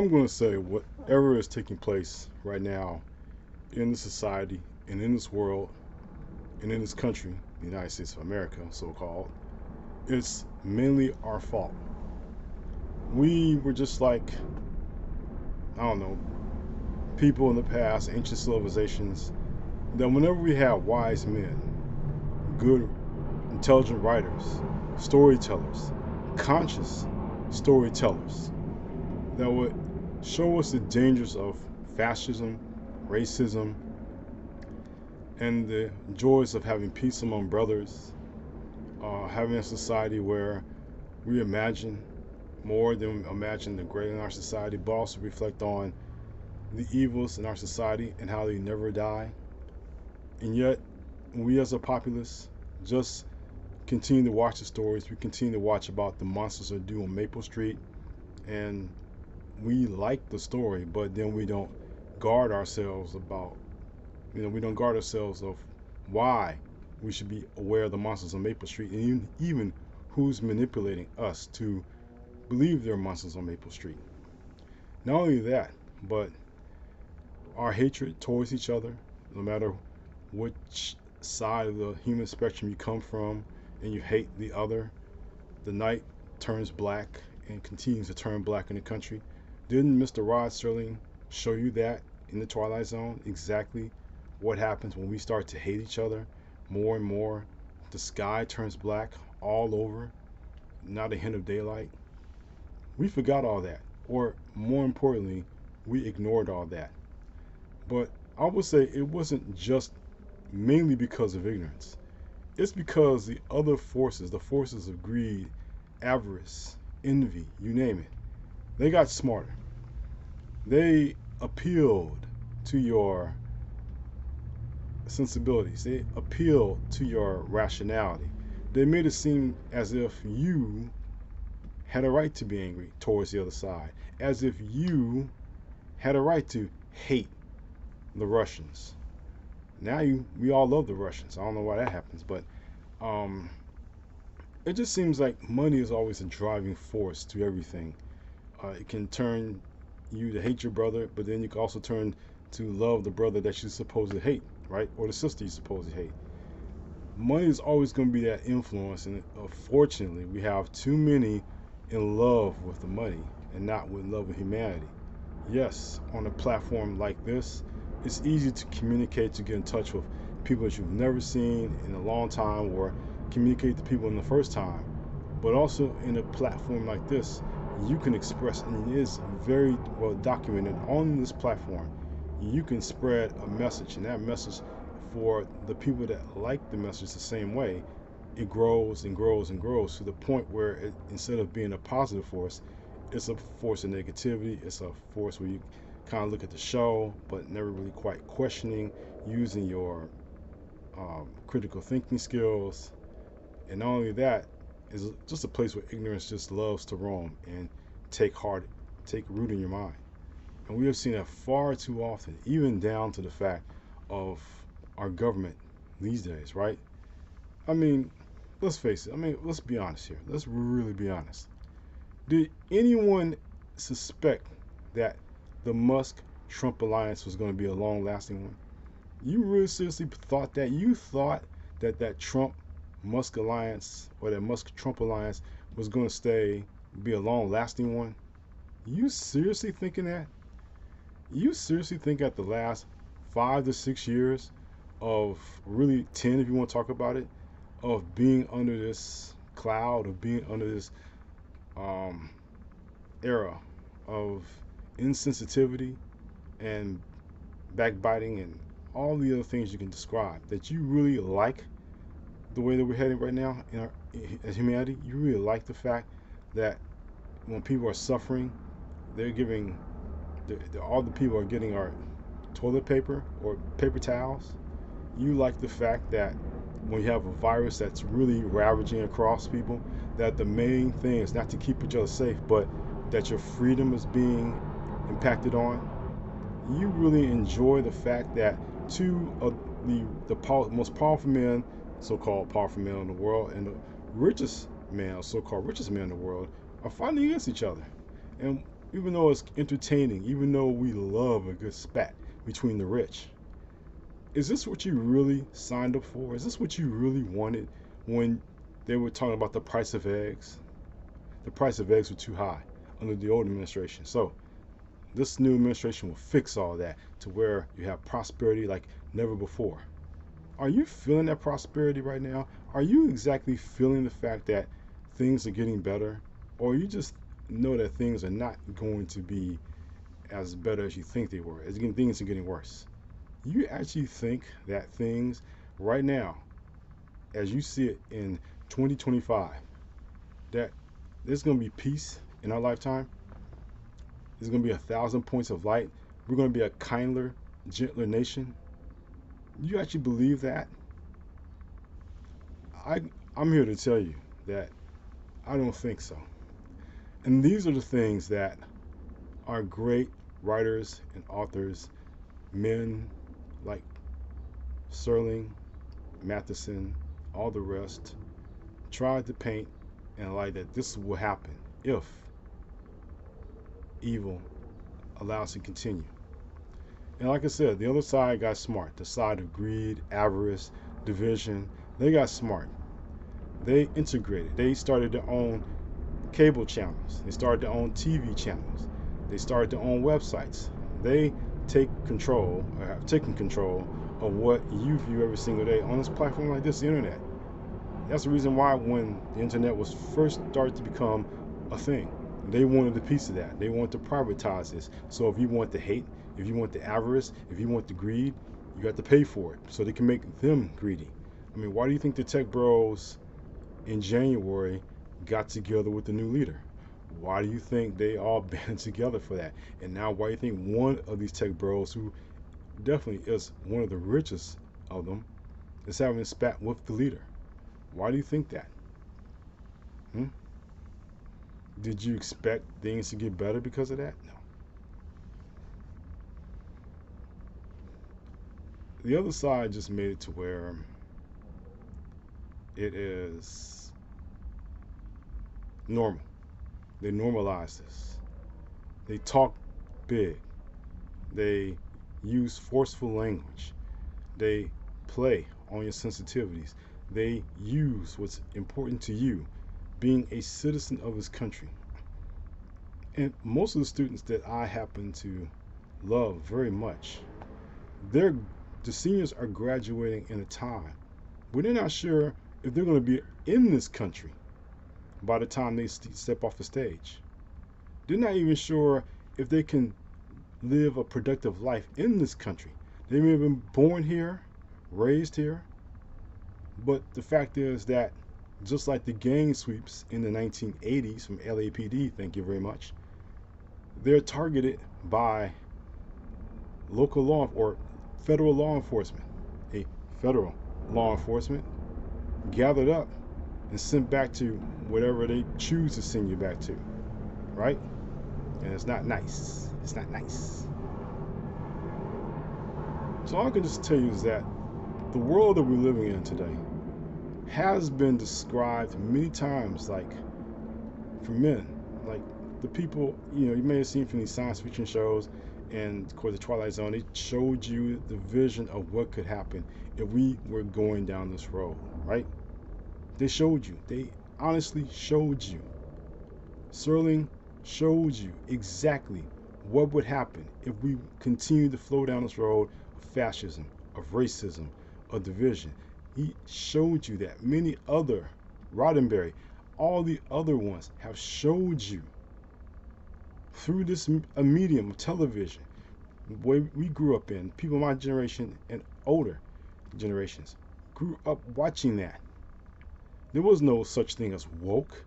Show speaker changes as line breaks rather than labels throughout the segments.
I'm going to say whatever is taking place right now in the society and in this world and in this country, the United States of America, so called, it's mainly our fault. We were just like, I don't know, people in the past, ancient civilizations, that whenever we had wise men, good, intelligent writers, storytellers, conscious storytellers, that would show us the dangers of fascism, racism, and the joys of having peace among brothers, having a society where we imagine more than imagine the great in our society, but also reflect on the evils in our society and how they never die. And yet, we as a populace just continue to watch the stories. We continue to watch about the monsters that do on Maple Street, and we like the story, but then we don't guard ourselves about, we don't guard ourselves of why we should be aware of the monsters on Maple Street, and even who's manipulating us to believe there are monsters on Maple Street. Not only that, but our hatred towards each other, no matter which side of the human spectrum you come from, and you hate the other, the night turns black and continues to turn black in the country. Didn't Mr. Rod Serling show you that in the Twilight Zone? Exactly what happens when we start to hate each other more and more. The sky turns black all over, not a hint of daylight. We forgot all that, or more importantly, we ignored all that. But I would say it wasn't just mainly because of ignorance. It's because the other forces, the forces of greed, avarice, envy, you name it, they got smarter. They appealed to your sensibilities. They appealed to your rationality. They made it seem as if you had a right to be angry towards the other side, as if you had a right to hate the Russians. Now we all love the Russians. I don't know why that happens, but um, it just seems like money is always a driving force to everything. It can turn you to hate your brother, but then you can also turn to love the brother that you're supposed to hate, right? Or the sister you're supposed to hate. Money is always going to be that influence, and unfortunately, we have too many in love with the money and not with love of humanity. Yes, on a platform like this, it's easy to communicate, to get in touch with people that you've never seen in a long time, or communicate to people in the first time. But also in a platform like this, you can express, and it is very well documented on this platform, you can spread a message, and that message, for the people that like the message the same way, it grows and grows and grows to the point where instead of being a positive force, it's a force of negativity. It's a force where you kind of look at the show, but never really quite questioning, using your critical thinking skills. And not only that, is just a place where ignorance just loves to roam and take heart, take root in your mind. And we have seen that far too often, even down to the fact of our government these days, right? I mean, let's face it. I mean, let's be honest here. Let's really be honest. Did anyone suspect that the Musk Trump alliance was going to be a long lasting one? You really seriously thought that? You thought that that Trump Musk alliance, or that Musk Trump alliance, was going to be a long lasting one? You seriously thinking that? You seriously think at the last 5 to 6 years of, really 10 if you want to talk about it, of being under this cloud, of being under this um, era of insensitivity and backbiting and all the other things you can describe, that you really like the way that we're heading right now as humanity? You really like the fact that when people are suffering, they're giving, all the people are getting our toilet paper or paper towels? You like the fact that when you have a virus that's really ravaging across people, that the main thing is not to keep each other safe, but that your freedom is being impacted on? You really enjoy the fact that two of the most powerful men, so-called powerful men in the world, and the richest man, so-called richest man in the world, are fighting against each other. And even though it's entertaining, even though we love a good spat between the rich. Is this what you really signed up for? Is this what you really wanted when they were talking about the price of eggs? The price of eggs were too high under the old administration. So this new administration will fix all that to where you have prosperity like never before. Are you feeling that prosperity right now? Are you exactly feeling the fact that things are getting better? Or you just know that things are not going to be as better as you think they were? Things are getting worse. You actually think that things right now, as you see it in 2025, that there's going to be peace in our lifetime? There's going to be 1,000 points of light. We're going to be a kinder, gentler nation. You actually believe that? I, I'm here to tell you that I don't think so. And these are the things that our great writers and authors, men like Sterling, Matheson, all the rest, tried to paint in a light that this will happen if evil allows to continue. And like I said, the other side got smart. The side of greed, avarice, division, they got smart. They integrated. They started to own cable channels. They started to own TV channels. They started to own websites. They take control, or have taken control of what you view every single day on this platform like this, the internet. That's the reason why when the internet was first started to become a thing, they wanted a piece of that. They wanted to privatize this. So if you want the hate, if you want the avarice, if you want the greed, you got to pay for it so they can make them greedy. I mean, why do you think the tech bros in January got together with the new leader? Why do you think they all banded together for that? And now why do you think one of these tech bros, who definitely is one of the richest of them, is having a spat with the leader? Why do you think that? Hmm? Did you expect things to get better because of that? No. The other side just made it to where it is normal. They normalize this. They talk big. They use forceful language. They play on your sensitivities. They use what's important to you, being a citizen of this country. And most of the students that I happen to love very much, they're the seniors are graduating in a time where they're not sure if they're going to be in this country by the time they step off the stage. They're not even sure if they can live a productive life in this country. They may have been born here, raised here, but the fact is that just like the gang sweeps in the 1980s from LAPD, thank you very much, they're targeted by local law or federal law enforcement. A federal law enforcement gathered up and sent back to whatever they choose to send you back to, right? And it's not nice. It's not nice. So all I can just tell you is that the world that we're living in today has been described many times, like for men, like the people, you may have seen from these science fiction shows, and of course the Twilight Zone, they showed you the vision of what could happen if we were going down this road, right? They showed you. They honestly showed you. Serling showed you exactly what would happen if we continue to flow down this road of fascism, of racism, of division. He showed you that. Many other, Roddenberry, all the other ones have showed you through this a medium of television, the way we grew up in, people my generation and older generations grew up watching that. There was no such thing as woke.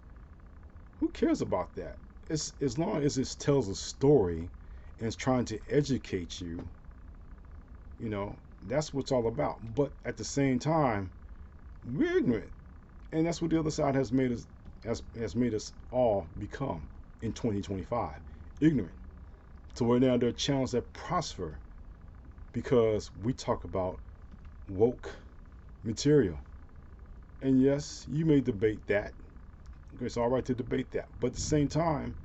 Who cares about that? It's, as long as it tells a story and it's trying to educate you, that's what it's all about. But at the same time, we're ignorant. And that's what the other side has made us has made us all become in 2025. Ignorant. So where now there are channels that prosper because we talk about woke material. And yes, you may debate that. It's all right to debate that. But at the same time,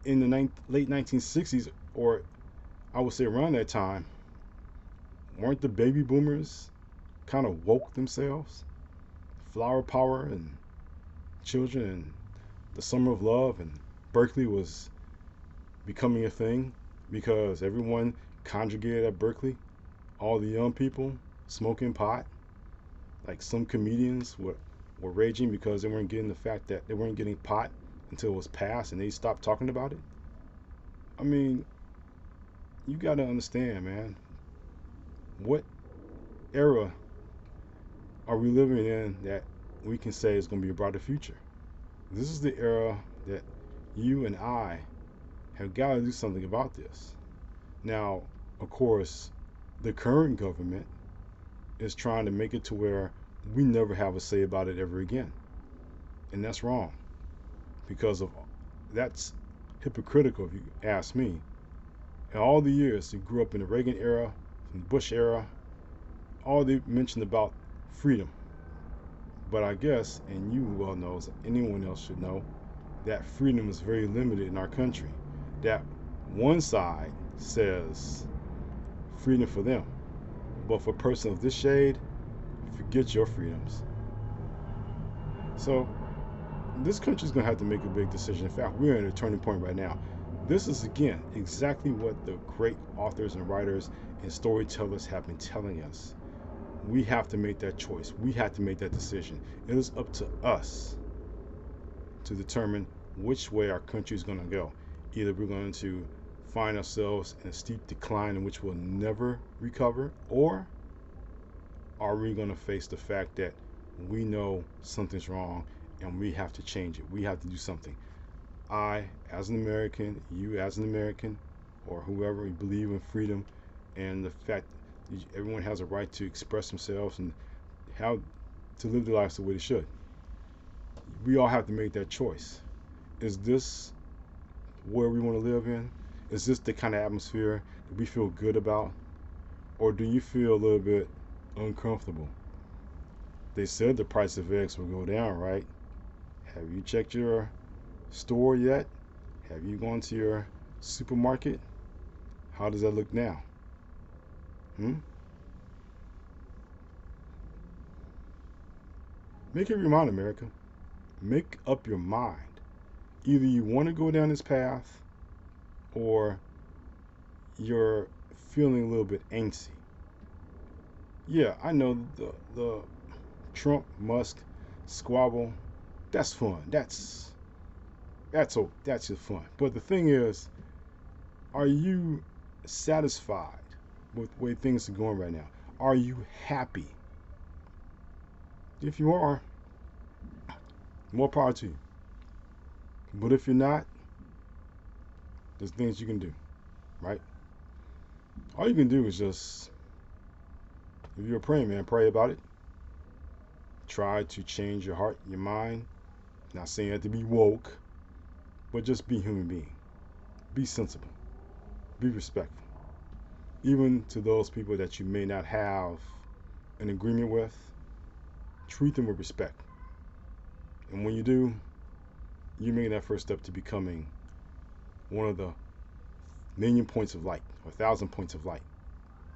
in the late 1960s, or I would say around that time, weren't the baby boomers kind of woke themselves? Flower power and children and the summer of love and Berkeley was becoming a thing because everyone congregated at Berkeley. All the young people smoking pot. Like some comedians were raging because they weren't getting the fact that they weren't getting pot until it was passed and they stopped talking about it. I mean, you got to understand, man. What era are we living in that we can say is going to be a brighter future? This is the era that you and I have got to do something about this. Now, of course, the current government is trying to make it to where we never have a say about it ever again. And that's wrong because of that's hypocritical if you ask me. In all the years you grew up in the Reagan era, in the Bush era, all they mentioned about freedom. But I guess, and you well know, as anyone else should know, that freedom is very limited in our country. That one side says freedom for them, but for a person of this shade, forget your freedoms. So this country's gonna have to make a big decision. In fact, we're at a turning point right now. This is again exactly what the great authors and writers and storytellers have been telling us. We have to make that choice. We have to make that decision. It is up to us to determine which way our country is going to go. Either we're going to find ourselves in a steep decline in which we'll never recover, or are we going to face the fact that we know something's wrong and we have to change it? We have to do something. I, as an American, you as an American, or whoever, we believe in freedom and the fact that everyone has a right to express themselves and how to live their lives the way they should. We all have to make that choice. Is this where we want to live in? Is this the kind of atmosphere that we feel good about? Or do you feel a little bit uncomfortable? They said the price of eggs will go down, right? Have you checked your store yet? Have you gone to your supermarket? How does that look now? Make up your mind, America. Make up your mind. Either you want to go down this path or you're feeling a little bit angsty. Yeah, I know the Trump Musk squabble. That's fun. That's just fun. But the thing is, are you satisfied with the way things are going right now? Are you happy? If you are, more power to you. But if you're not, there's things you can do, right? All you can do is just, if you're a praying man, pray about it. Try to change your heart, your mind. Not saying you have to be woke, but just be a human being. Be sensible. Be respectful. Even to those people that you may not have an agreement with, treat them with respect. And when you do, you make that first step to becoming one of the million points of light, or 1,000 points of light,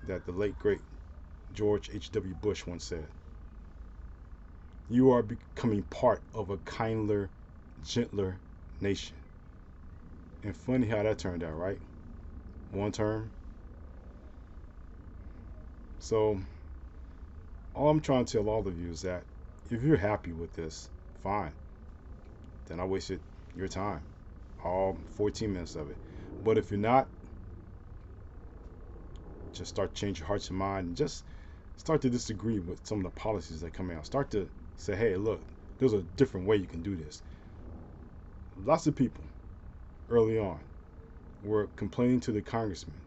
that the late great George H.W. Bush once said. You are becoming part of a kinder, gentler nation. And funny how that turned out, right? One term. So all I'm trying to tell all of you is that if you're happy with this, fine. Then I wasted your time, all 14 minutes of it. But if you're not, just start to change your hearts and mind, and just start to disagree with some of the policies that come out. Start to say, hey, look, there's a different way you can do this. Lots of people early on were complaining to the congressman,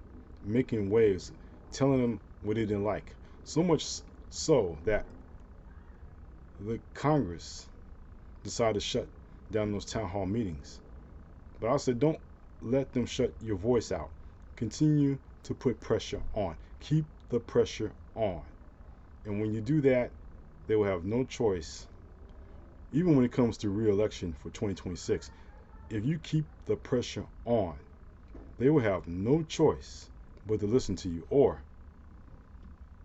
making waves, telling them what they didn't like. So much so that the Congress decided to shut down those town hall meetings. But I said, don't let them shut your voice out. Continue to put pressure on. Keep the pressure on. And when you do that, they will have no choice, even when it comes to re-election for 2026. if you keep the pressure on, they will have no choice but to listen to you or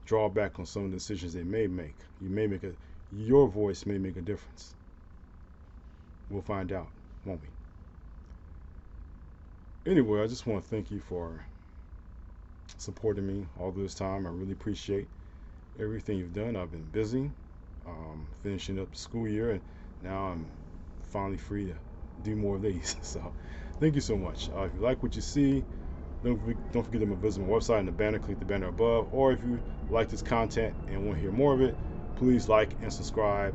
draw back on some of the decisions they may make. Your voice may make a difference. We'll find out, won't we? Anyway, I just want to thank you for supporting me all this time. I really appreciate everything you've done. I've been busy, finishing up the school year, and now I'm finally free to do more of these. So, thank you so much. If you like what you see, don't forget to visit my website in the banner. Click the banner above. Or if you like this content and want to hear more of it, please like and subscribe.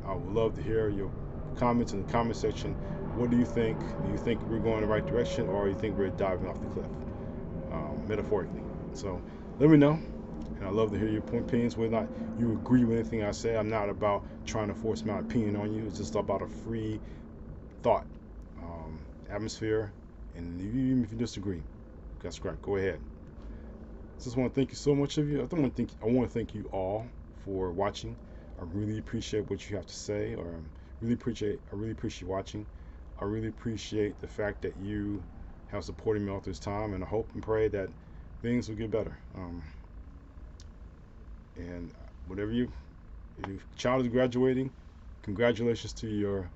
I would love to hear your comments in the comment section. What do you think? Do you think we're going in the right direction, or do you think we're diving off the cliff, metaphorically? So let me know. And I love to hear your opinions, whether or not you agree with anything I say. I'm not about trying to force my opinion on you. It's just about a free thought atmosphere. And even if you disagree, that's great. Go ahead. Just want to thank you so much of you. I want to thank you all for watching. I really appreciate what you have to say, or I really appreciate watching. I really appreciate the fact that you have supported me all this time, and I hope and pray that things will get better. And whatever if your child is graduating, congratulations to your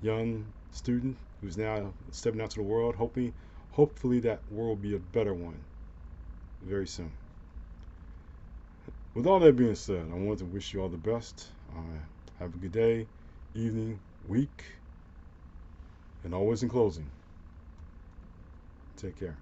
young student who's now stepping out to the world. Hopefully that world will be a better one very soon. With all that being said, I want to wish you all the best. Have a good day, evening, week, and always in closing, take care.